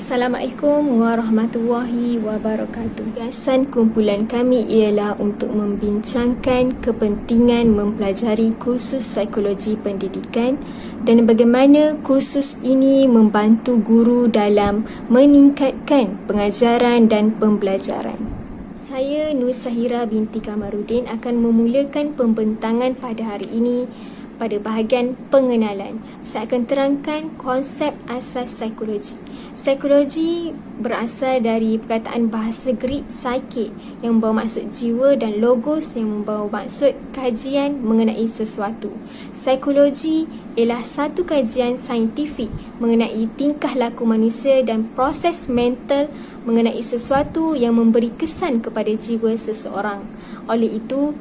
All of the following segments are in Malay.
Assalamualaikum warahmatullahi wabarakatuh. Gagasan kumpulan kami ialah untuk membincangkan kepentingan mempelajari kursus psikologi pendidikan dan bagaimana kursus ini membantu guru dalam meningkatkan pengajaran dan pembelajaran. Saya Nur Sahira binti Kamarudin akan memulakan pembentangan pada hari ini pada bahagian pengenalan. Saya akan terangkan konsep asas psikologi. Psikologi berasal dari perkataan bahasa Greek psyche yang membawa maksud jiwa dan logos yang membawa maksud kajian mengenai sesuatu. Psikologi ialah satu kajian saintifik mengenai tingkah laku manusia dan proses mental mengenai sesuatu yang memberi kesan kepada jiwa seseorang. Oleh itu,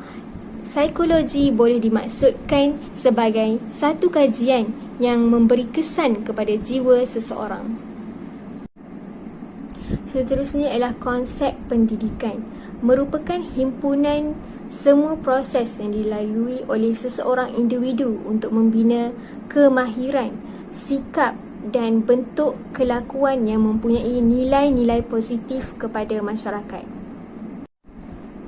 psikologi boleh dimaksudkan sebagai satu kajian yang memberi kesan kepada jiwa seseorang. Seterusnya ialah konsep pendidikan. Merupakan himpunan semua proses yang dilalui oleh seseorang individu untuk membina kemahiran, sikap dan bentuk kelakuan yang mempunyai nilai-nilai positif kepada masyarakat.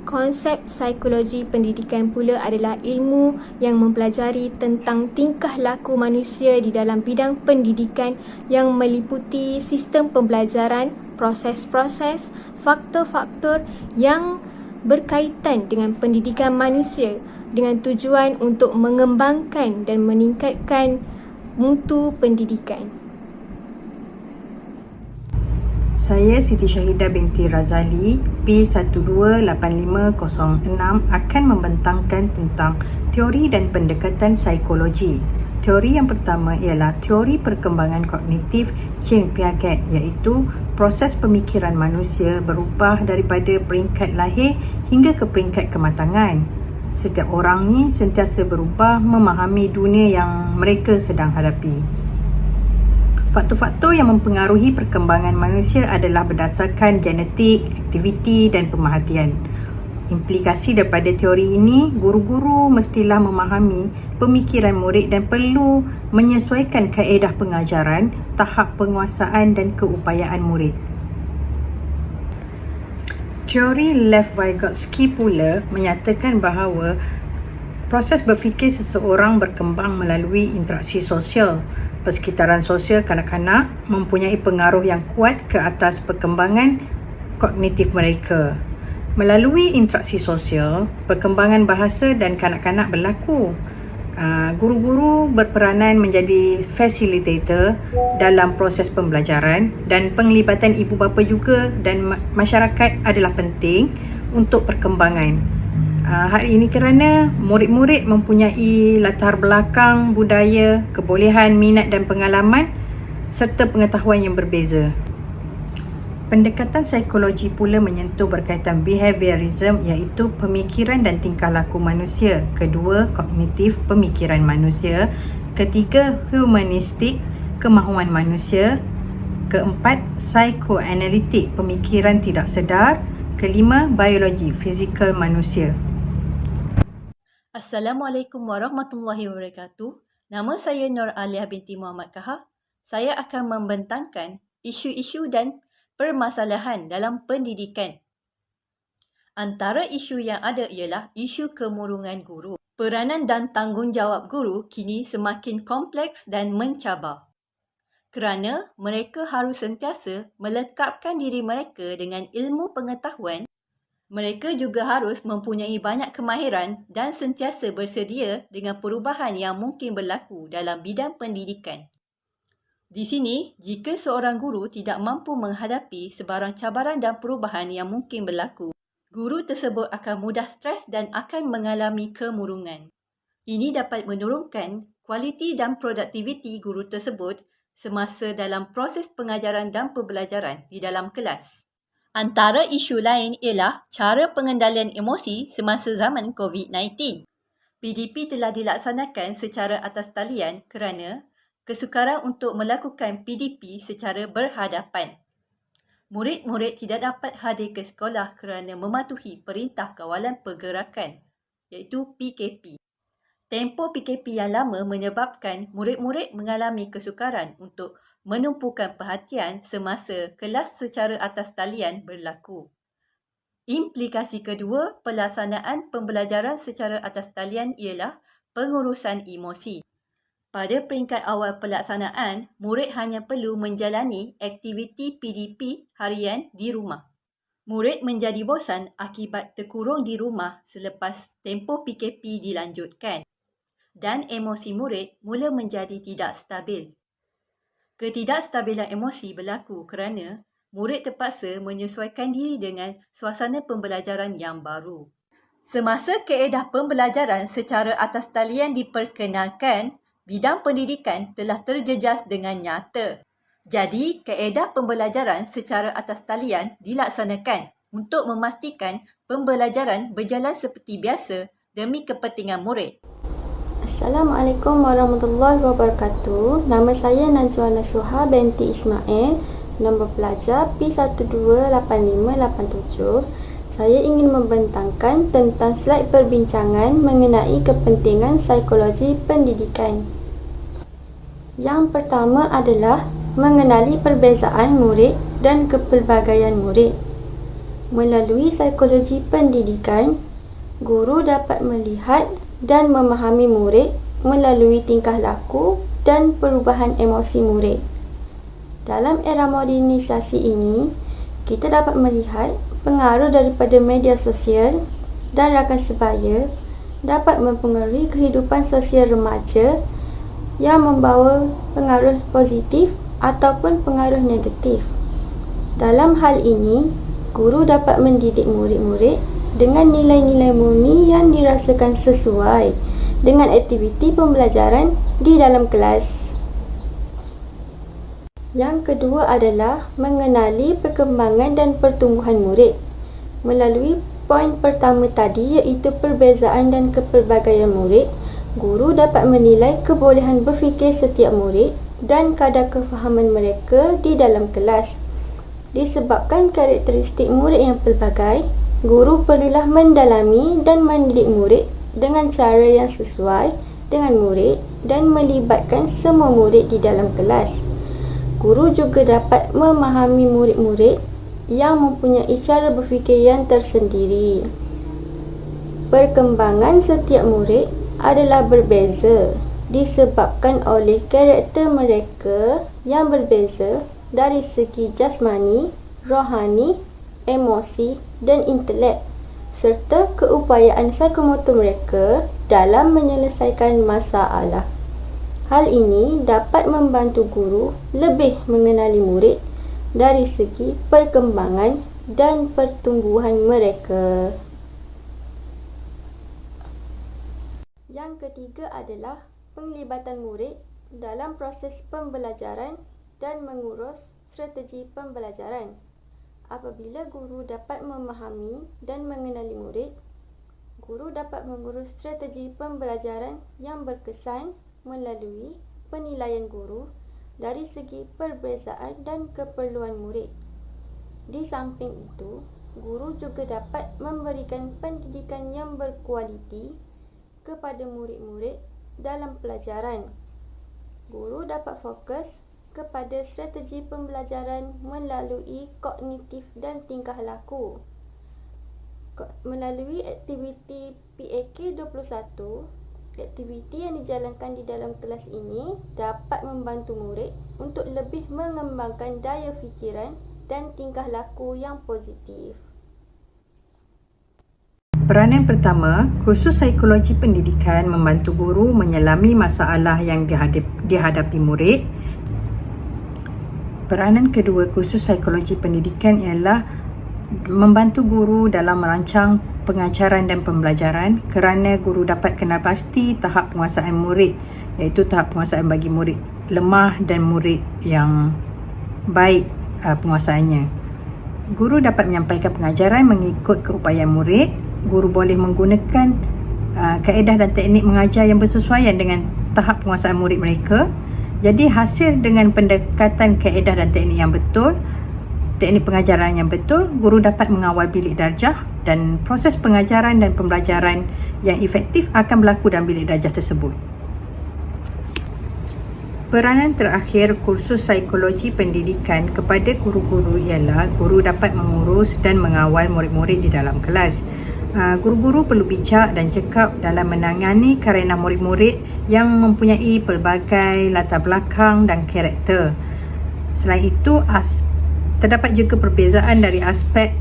Konsep psikologi pendidikan pula adalah ilmu yang mempelajari tentang tingkah laku manusia di dalam bidang pendidikan yang meliputi sistem pembelajaran, proses-proses, faktor-faktor yang berkaitan dengan pendidikan manusia dengan tujuan untuk mengembangkan dan meningkatkan mutu pendidikan. Saya Siti Syahidah binti Razali P128506 akan membentangkan tentang teori dan pendekatan psikologi. Teori yang pertama ialah teori perkembangan kognitif Jean Piaget, iaitu proses pemikiran manusia berubah daripada peringkat lahir hingga ke peringkat kematangan. Setiap orang ni sentiasa berubah memahami dunia yang mereka sedang hadapi. Faktor-faktor yang mempengaruhi perkembangan manusia adalah berdasarkan genetik, aktiviti dan pemerhatian. Implikasi daripada teori ini, guru-guru mestilah memahami pemikiran murid dan perlu menyesuaikan kaedah pengajaran, tahap penguasaan dan keupayaan murid. Teori Lev-Vygotsky pula menyatakan bahawa proses berfikir seseorang berkembang melalui interaksi sosial. Persekitaran sosial kanak-kanak mempunyai pengaruh yang kuat ke atas perkembangan kognitif mereka. Melalui interaksi sosial, perkembangan bahasa dan kanak-kanak berlaku. Guru-guru berperanan menjadi facilitator dalam proses pembelajaran dan penglibatan ibu bapa juga dan masyarakat adalah penting untuk perkembangan. Hal ini kerana murid-murid mempunyai latar belakang, budaya, kebolehan, minat dan pengalaman serta pengetahuan yang berbeza. Pendekatan psikologi pula menyentuh berkaitan behaviorism, iaitu pemikiran dan tingkah laku manusia. Kedua, kognitif, pemikiran manusia. Ketiga, humanistik, kemahuan manusia. Keempat, psikoanalitik, pemikiran tidak sedar. Kelima, biologi, fizikal manusia. Assalamualaikum warahmatullahi wabarakatuh. Nama saya Nur Alia binti Muhammad Kahar. Saya akan membentangkan isu-isu dan permasalahan dalam pendidikan. Antara isu yang ada ialah isu kemurungan guru. Peranan dan tanggungjawab guru kini semakin kompleks dan mencabar. Kerana mereka harus sentiasa melengkapkan diri mereka dengan ilmu pengetahuan, mereka juga harus mempunyai banyak kemahiran dan sentiasa bersedia dengan perubahan yang mungkin berlaku dalam bidang pendidikan. Di sini, jika seorang guru tidak mampu menghadapi sebarang cabaran dan perubahan yang mungkin berlaku, guru tersebut akan mudah stres dan akan mengalami kemurungan. Ini dapat menurunkan kualiti dan produktiviti guru tersebut semasa dalam proses pengajaran dan pembelajaran di dalam kelas. Antara isu lain ialah cara pengendalian emosi semasa zaman COVID-19. PDP telah dilaksanakan secara atas talian kerana kesukaran untuk melakukan PDP secara berhadapan. Murid-murid tidak dapat hadir ke sekolah kerana mematuhi Perintah Kawalan Pergerakan, iaitu PKP. Tempoh PKP yang lama menyebabkan murid-murid mengalami kesukaran untuk menumpukan perhatian semasa kelas secara atas talian berlaku. Implikasi kedua pelaksanaan pembelajaran secara atas talian ialah pengurusan emosi. Pada peringkat awal pelaksanaan, murid hanya perlu menjalani aktiviti PDP harian di rumah. Murid menjadi bosan akibat terkurung di rumah selepas tempoh PKP dilanjutkan dan emosi murid mula menjadi tidak stabil. Ketidakstabilan emosi berlaku kerana murid terpaksa menyesuaikan diri dengan suasana pembelajaran yang baru. Semasa kaedah pembelajaran secara atas talian diperkenalkan, bidang pendidikan telah terjejas dengan nyata. Jadi, kaedah pembelajaran secara atas talian dilaksanakan untuk memastikan pembelajaran berjalan seperti biasa demi kepentingan murid. Assalamualaikum warahmatullahi wabarakatuh. Nama saya Najwa Nasuha binti Ismail. Nombor pelajar P128587. Saya ingin membentangkan tentang slide perbincangan mengenai kepentingan psikologi pendidikan. Yang pertama adalah mengenali perbezaan murid dan kepelbagaian murid. Melalui psikologi pendidikan, guru dapat melihat dan memahami murid melalui tingkah laku dan perubahan emosi murid. Dalam era modernisasi ini, kita dapat melihat pengaruh daripada media sosial dan rakan sebaya dapat mempengaruhi kehidupan sosial remaja yang membawa pengaruh positif ataupun pengaruh negatif. Dalam hal ini, guru dapat mendidik murid-murid dengan nilai-nilai murni yang dirasakan sesuai dengan aktiviti pembelajaran di dalam kelas. Yang kedua adalah mengenali perkembangan dan pertumbuhan murid. Melalui poin pertama tadi iaitu perbezaan dan kepelbagaian murid, guru dapat menilai kebolehan berfikir setiap murid dan kadar kefahaman mereka di dalam kelas. Disebabkan karakteristik murid yang pelbagai, guru perlulah mendalami dan mendidik murid dengan cara yang sesuai dengan murid dan melibatkan semua murid di dalam kelas. Guru juga dapat memahami murid-murid yang mempunyai cara berfikir yang tersendiri. Perkembangan setiap murid adalah berbeza disebabkan oleh karakter mereka yang berbeza dari segi jasmani, rohani, emosi dan intelek serta keupayaan psikomotor mereka dalam menyelesaikan masalah. Hal ini dapat membantu guru lebih mengenali murid dari segi perkembangan dan pertumbuhan mereka. Yang ketiga adalah penglibatan murid dalam proses pembelajaran dan mengurus strategi pembelajaran. Apabila guru dapat memahami dan mengenali murid, guru dapat mengurus strategi pembelajaran yang berkesan melalui penilaian guru dari segi perbezaan dan keperluan murid. Di samping itu, guru juga dapat memberikan pendidikan yang berkualiti kepada murid-murid dalam pelajaran. Guru dapat fokus kepada strategi pembelajaran melalui kognitif dan tingkah laku. Melalui aktiviti PAK 21, aktiviti yang dijalankan di dalam kelas ini dapat membantu murid untuk lebih mengembangkan daya fikiran dan tingkah laku yang positif. Peranan pertama, kursus psikologi pendidikan membantu guru menyelami masalah yang dihadapi murid. Peranan kedua, kursus psikologi pendidikan ialah membantu guru dalam merancang pengajaran dan pembelajaran kerana guru dapat kenal pasti tahap penguasaan murid, iaitu tahap penguasaan bagi murid lemah dan murid yang baik penguasaannya. Guru dapat menyampaikan pengajaran mengikut keupayaan murid. Guru boleh menggunakan kaedah dan teknik mengajar yang bersesuaian dengan tahap penguasaan murid mereka. Jadi hasil dengan pendekatan kaedah dan teknik yang betul, teknik pengajaran yang betul, guru dapat mengawal bilik darjah dan proses pengajaran dan pembelajaran yang efektif akan berlaku dalam bilik darjah tersebut. Peranan terakhir kursus psikologi pendidikan kepada guru-guru ialah guru dapat mengurus dan mengawal murid-murid di dalam kelas. Guru-guru perlu bijak dan cekap dalam menangani kerana murid-murid yang mempunyai pelbagai latar belakang dan karakter. Selain itu, terdapat juga perbezaan dari aspek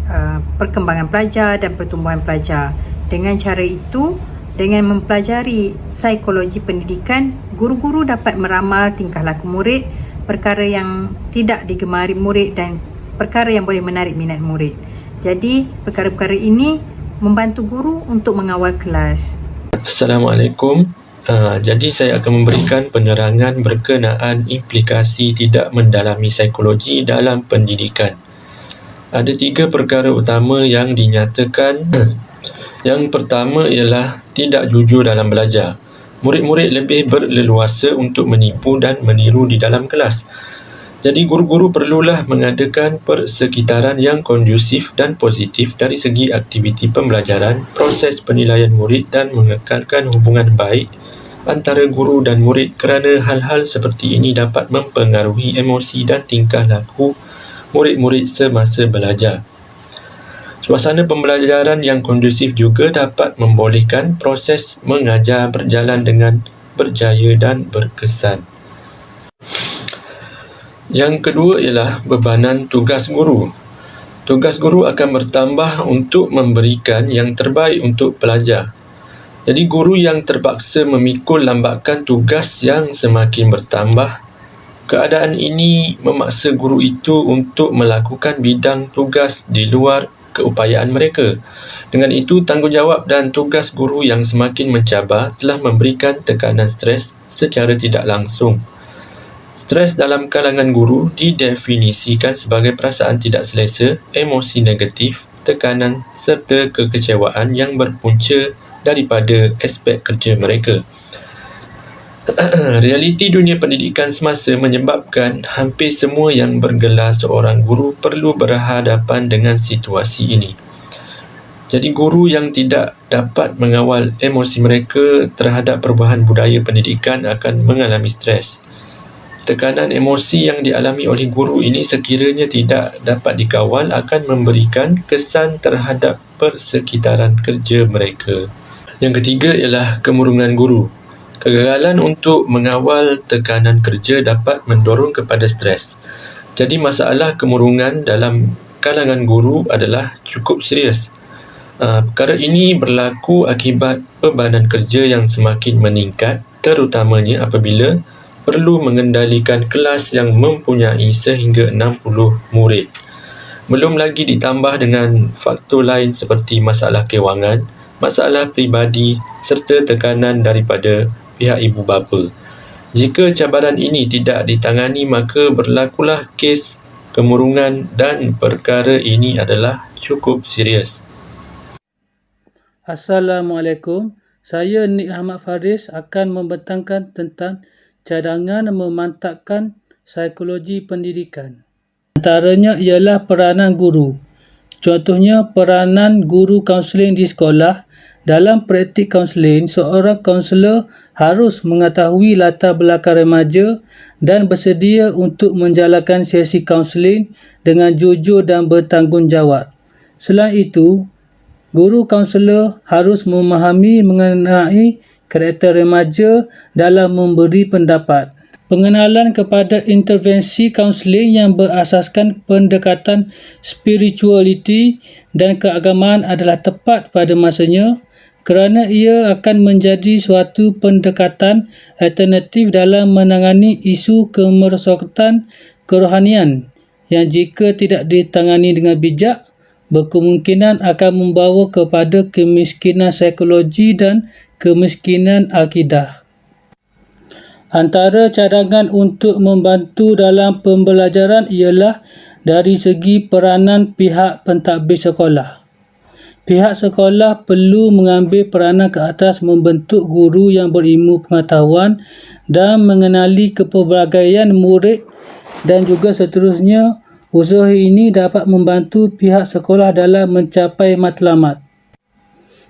perkembangan pelajar dan pertumbuhan pelajar. Dengan cara itu, dengan mempelajari psikologi pendidikan, guru-guru dapat meramal tingkah laku murid, perkara yang tidak digemari murid dan perkara yang boleh menarik minat murid. Jadi, perkara-perkara ini membantu guru untuk mengawal kelas. Assalamualaikum. Jadi saya akan memberikan penerangan berkenaan implikasi tidak mendalami psikologi dalam pendidikan. Ada 3 perkara utama yang dinyatakan. Yang pertama ialah tidak jujur dalam belajar. Murid-murid lebih berleluasa untuk menipu dan meniru di dalam kelas. Jadi guru-guru perlulah mengadakan persekitaran yang kondusif dan positif dari segi aktiviti pembelajaran, proses penilaian murid dan mengekalkan hubungan baik antara guru dan murid kerana hal-hal seperti ini dapat mempengaruhi emosi dan tingkah laku murid-murid semasa belajar. Suasana pembelajaran yang kondusif juga dapat membolehkan proses mengajar berjalan dengan berjaya dan berkesan. Yang kedua ialah bebanan tugas guru. Tugas guru akan bertambah untuk memberikan yang terbaik untuk pelajar. Jadi guru yang terpaksa memikul lambakan tugas yang semakin bertambah. Keadaan ini memaksa guru itu untuk melakukan bidang tugas di luar keupayaan mereka. Dengan itu, tanggungjawab dan tugas guru yang semakin mencabar telah memberikan tekanan stres secara tidak langsung. Stres dalam kalangan guru didefinisikan sebagai perasaan tidak selesa, emosi negatif, tekanan serta kekecewaan yang berpunca daripada aspek kerja mereka. Realiti dunia pendidikan semasa menyebabkan hampir semua yang bergelar seorang guru perlu berhadapan dengan situasi ini. Jadi guru yang tidak dapat mengawal emosi mereka terhadap perubahan budaya pendidikan akan mengalami stres. Tekanan emosi yang dialami oleh guru ini sekiranya tidak dapat dikawal akan memberikan kesan terhadap persekitaran kerja mereka. Yang ketiga ialah kemurungan guru. Kegagalan untuk mengawal tekanan kerja dapat mendorong kepada stres. Jadi masalah kemurungan dalam kalangan guru adalah cukup serius. Perkara ini berlaku akibat bebanan kerja yang semakin meningkat, terutamanya apabila perlu mengendalikan kelas yang mempunyai sehingga 60 murid. Belum lagi ditambah dengan faktor lain seperti masalah kewangan, masalah peribadi serta tekanan daripada pihak ibu bapa. Jika cabaran ini tidak ditangani, maka berlakulah kes kemurungan dan perkara ini adalah cukup serius. Assalamualaikum. Saya Nik Ahmad Faris akan membentangkan tentang cadangan memantapkan psikologi pendidikan. Antaranya ialah peranan guru. Contohnya peranan guru kaunseling di sekolah. Dalam praktik kaunseling, seorang kaunselor harus mengetahui latar belakang remaja dan bersedia untuk menjalankan sesi kaunseling dengan jujur dan bertanggungjawab. Selain itu, guru kaunselor harus memahami mengenai karakter remaja dalam memberi pendapat. Pengenalan kepada intervensi kaunseling yang berasaskan pendekatan spiritualiti dan keagamaan adalah tepat pada masanya, kerana ia akan menjadi suatu pendekatan alternatif dalam menangani isu kemerosotan kerohanian yang jika tidak ditangani dengan bijak, berkemungkinan akan membawa kepada kemiskinan psikologi dan kemiskinan akidah. Antara cadangan untuk membantu dalam pembelajaran ialah dari segi peranan pihak pentadbir sekolah. Pihak sekolah perlu mengambil peranan ke atas membentuk guru yang berilmu pengetahuan dan mengenali kepelbagaian murid dan juga seterusnya. Usaha ini dapat membantu pihak sekolah dalam mencapai matlamat.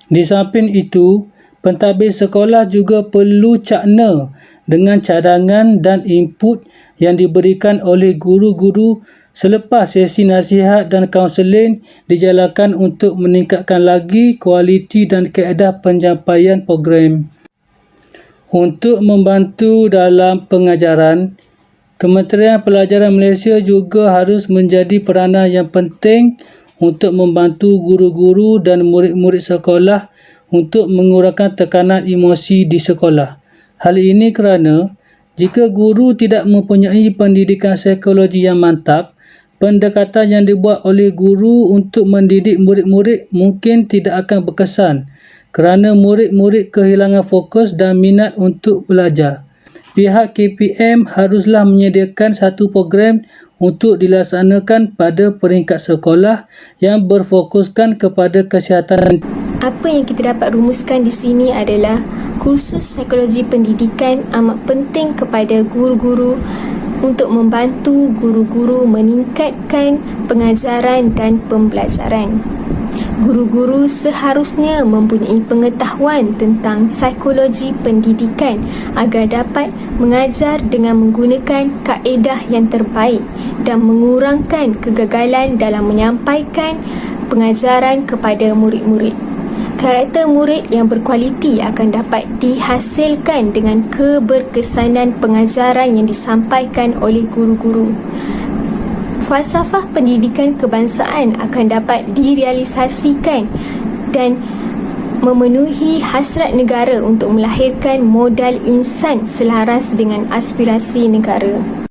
Di samping itu, pentadbir sekolah juga perlu cakna dengan cadangan dan input yang diberikan oleh guru-guru selepas sesi nasihat dan kaunseling dijalankan untuk meningkatkan lagi kualiti dan kaedah penyampaian program. Untuk membantu dalam pengajaran, Kementerian Pelajaran Malaysia juga harus menjadi peranan yang penting untuk membantu guru-guru dan murid-murid sekolah untuk mengurangkan tekanan emosi di sekolah. Hal ini kerana jika guru tidak mempunyai pendidikan psikologi yang mantap, pendekatan yang dibuat oleh guru untuk mendidik murid-murid mungkin tidak akan berkesan kerana murid-murid kehilangan fokus dan minat untuk belajar. Pihak KPM haruslah menyediakan satu program untuk dilaksanakan pada peringkat sekolah yang berfokuskan kepada kesihatan. Apa yang kita dapat rumuskan di sini adalah kursus psikologi pendidikan amat penting kepada guru-guru untuk membantu guru-guru meningkatkan pengajaran dan pembelajaran. Guru-guru seharusnya mempunyai pengetahuan tentang psikologi pendidikan agar dapat mengajar dengan menggunakan kaedah yang terbaik dan mengurangkan kegagalan dalam menyampaikan pengajaran kepada murid-murid. Karakter murid yang berkualiti akan dapat dihasilkan dengan keberkesanan pengajaran yang disampaikan oleh guru-guru. Falsafah pendidikan kebangsaan akan dapat direalisasikan dan memenuhi hasrat negara untuk melahirkan modal insan selaras dengan aspirasi negara.